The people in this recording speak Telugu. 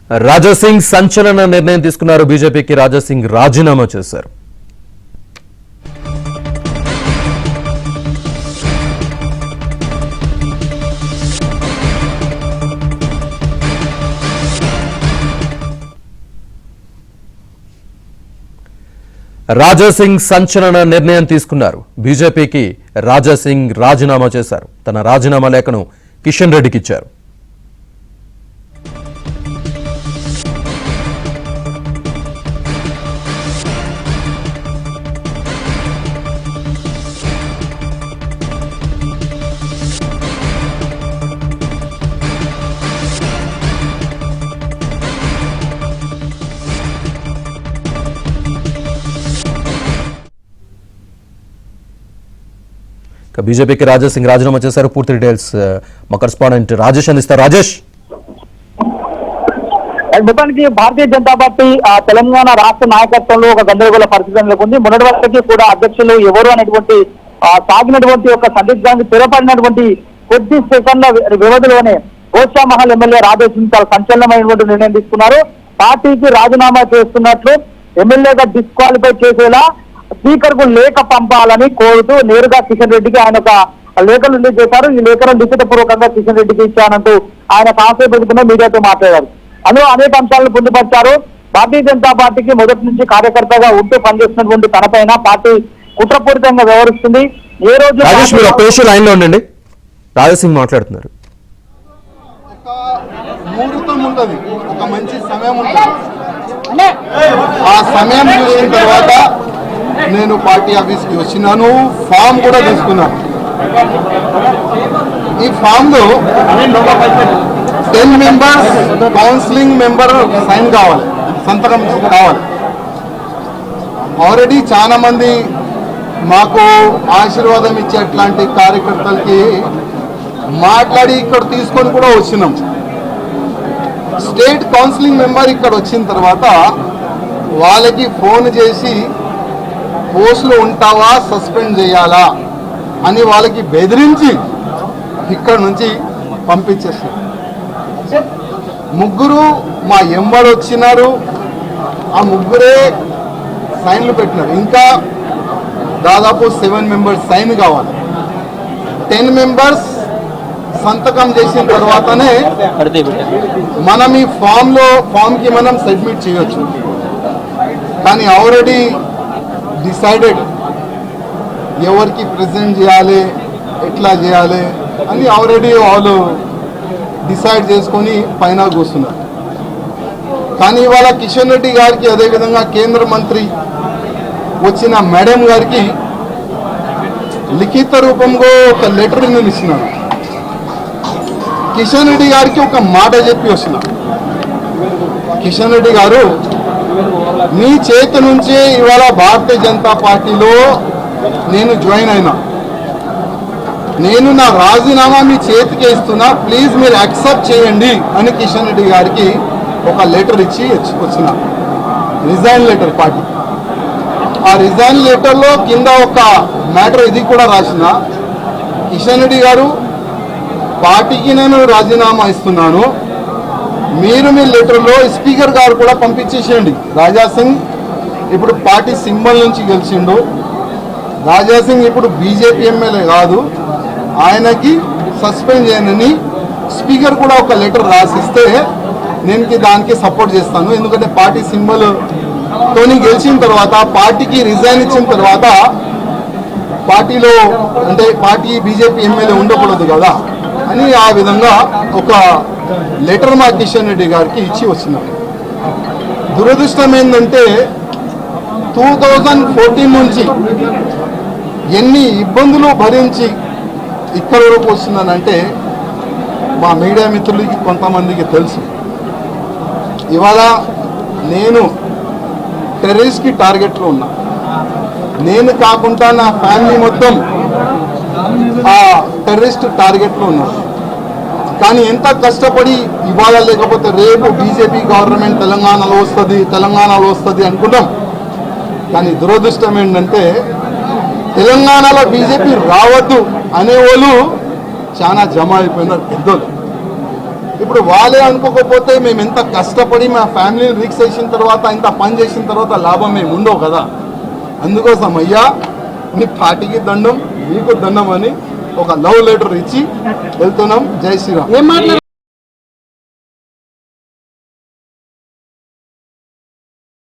రాజాసింగ్ సంచలన నిర్ణయం తీసుకున్నారు. బీజేపీకి రాజాసింగ్ రాజీనామా చేశారు. రాజాసింగ్ సంచలన నిర్ణయం తీసుకున్నారు. బీజేపీకి రాజాసింగ్ రాజీనామా చేశారు. తన రాజీనామా లేఖను కిషన్ రెడ్డికి ఇచ్చారు. బీజేపీకి రాజాసింగ్ రాజీనామా చేశారు. పూర్తి డీటెయిల్స్ మా కరెస్పాండెంట్ రాజేష్ అందిస్తారు. రాజేష్, మొత్తానికి భారతీయ జనతా పార్టీ తెలంగాణ రాష్ట్ర నాయకత్వంలో ఒక గందరగోళ పరిస్థితి నెలకొంది. మొన్నటి వరకు కూడా అధ్యక్షులు ఎవరు అనేటువంటి సాగినటువంటి ఒక సందిగ్ధానికి స్థిరపడినటువంటి కొద్ది సెకండ్ల వ్యవధిలోనే గోషామహల్ ఎమ్మెల్యే రాజాసింగ్ చాలా సంచలనమైనటువంటి నిర్ణయం తీసుకున్నారు. పార్టీకి రాజీనామా చేస్తున్నట్లు ఎమ్మెల్యేగా డిస్క్వాలిఫై చేసేలా స్పీకర్ కు లేఖ పంపాలని కోరుతూ నేరుగా కిషన్ రెడ్డికి ఆయన ఒక లేఖను రిలీజ్ చేశారు. ఈ లేఖను లిఖిత పూర్వకంగా కిషన్ రెడ్డికి ఇచ్చానంటూ ఆయన కాసేపు మీడియాతో మాట్లాడారు. అందులో అనేక అంశాలను పొందుపరిచారు. భారతీయ జనతా పార్టీకి మొదటి నుంచి కార్యకర్తగా ఉంటూ పనిచేస్తున్నటువంటి తనపైన పార్టీ కుట్రపూరితంగా వ్యవహరిస్తుంది. ఏ రోజు లైన్ లో ఉండండి. రాజాసింగ్ మాట్లాడుతున్నారు. ముహూర్తం ఉంటుంది, ఒక మంచి సమయం ఉంటుంది. ఆ సమయం చూసిన తర్వాత నేను పార్టీ ఆఫీస్కి వచ్చినాను. ఫామ్ కూడా తీసుకున్నాను. ఈ ఫామ్ లో 10 మెంబర్స్ కౌన్సిలింగ్ మెంబర్ సైన్ కావాలి, సంతకం కావాలి. ఆల్రెడీ చాలా మంది మాకు ఆశీర్వాదం ఇచ్చే అట్లాంటి కార్యకర్తలకి మాట్లాడి ఇక్కడ తీసుకొని కూడా వచ్చినాం. స్టేట్ కౌన్సిలింగ్ మెంబర్ ఇక్కడ వచ్చిన తర్వాత వాళ్ళకి ఫోన్ చేసి పోస్టులో ఉంటావా, సస్పెండ్ చేయాలా అని వాళ్ళకి బెదిరించి ఇక్కడ నుంచి పంపించేస్తారు. ముగ్గురు మా ఎంబడి వచ్చినారు. ఆ ముగ్గురే సైన్లు పెట్టినారు. ఇంకా దాదాపు 7 మెంబర్స్ సైన్ కావాలి. 10 మెంబర్స్ సంతకం చేసిన తర్వాతనే మనం ఈ ఫామ్కి మనం సబ్మిట్ చేయొచ్చు. కానీ ఆల్రెడీ డిసైడెడ్ ఎవరికి ప్రెజెంట్ చేయాలి, ఎట్లా చేయాలి అని ఆల్రెడీ వాళ్ళు డిసైడ్ చేసుకొని పైన కూర్చున్నారు. కానీ ఇవాళ కిషన్ రెడ్డి గారికి, అదేవిధంగా కేంద్ర మంత్రి వచ్చిన మేడం గారికి లిఖిత రూపంలో ఒక లెటర్ నేను ఇచ్చినాను. కిషన్ రెడ్డి గారికి ఒక మాట చెప్పి వస్తున్నా. కిషన్ రెడ్డి గారు, మీ చేతి నుంచి ఇవాళ భారతీయ జనతా పార్టీలో నేను జాయిన్ అయినా. నేను నా రాజీనామా మీ చేతికి ఇస్తున్నా, ప్లీజ్ మీరు యాక్సెప్ట్ చేయండి అని కిషన్ రెడ్డి గారికి ఒక లెటర్ ఇచ్చి వచ్చిన, రిజైన్ లెటర్ పార్టీ. ఆ రిజైన్ లెటర్లో కింద ఒక మ్యాటర్ ఇది కూడా రాసిన, కిషన్ రెడ్డి గారు పార్టీకి నేను రాజీనామా ఇస్తున్నాను, మీరు మీ లెటర్లో స్పీకర్ గారు కూడా పంపించేసేయండి. రాజాసింగ్ ఇప్పుడు పార్టీ సింబల్ నుంచి గెలిచిండు. రాజాసింగ్ ఇప్పుడు బీజేపీ ఎమ్మెల్యే కాదు, ఆయనకి సస్పెండ్ చేయనని స్పీకర్ కూడా ఒక లెటర్ రాసిస్తే నేను దానికి సపోర్ట్ చేస్తాను. ఎందుకంటే పార్టీ సింబల్ తోని గెలిచిన తర్వాత, పార్టీకి రిజైన్ ఇచ్చిన తర్వాత పార్టీలో అంటే పార్టీ బీజేపీ ఎమ్మెల్యే ఉండకూడదు కదా అని ఆ విధంగా ఒక లెటర్ మా కిషన్ రెడ్డి గారికి ఇచ్చి వచ్చినాం. దురదృష్టం ఏంటంటే 2014 నుంచి ఎన్ని ఇబ్బందులు భరించి ఇక్కడ వరకు వస్తున్నానంటే మా మీడియా మిత్రులకి కొంతమందికి తెలుసు. ఇవాళ నేను టెర్రరిస్ట్కి టార్గెట్లో ఉన్నా. నేను కాకుండా నా ఫ్యామిలీ మొత్తం ఆ టెర్రరిస్ట్ టార్గెట్లో ఉన్నారు. కానీ ఎంత కష్టపడి ఇవాళ లేకపోతే రేపు బీజేపీ గవర్నమెంట్ తెలంగాణలో వస్తుంది అనుకుంటాం. కానీ దురదృష్టం ఏంటంటే తెలంగాణలో బీజేపీ రావద్దు అనేవాళ్ళు చాలా జమ అయిపోయినారు పెద్దలు. ఇప్పుడు వాళ్ళే అనుకోకపోతే మేము ఎంత కష్టపడి మా ఫ్యామిలీని రిక్స్ చేసిన తర్వాత ఇంత పని చేసిన తర్వాత లాభం మేము ఉండవు కదా. అందుకోసం అయ్యా నీ పార్టీకి దండం, నీకు దండం అని ఒక లవ్ లెటర్ ఇచ్చి వెళ్తున్నాం. జై శ్రీరామ్.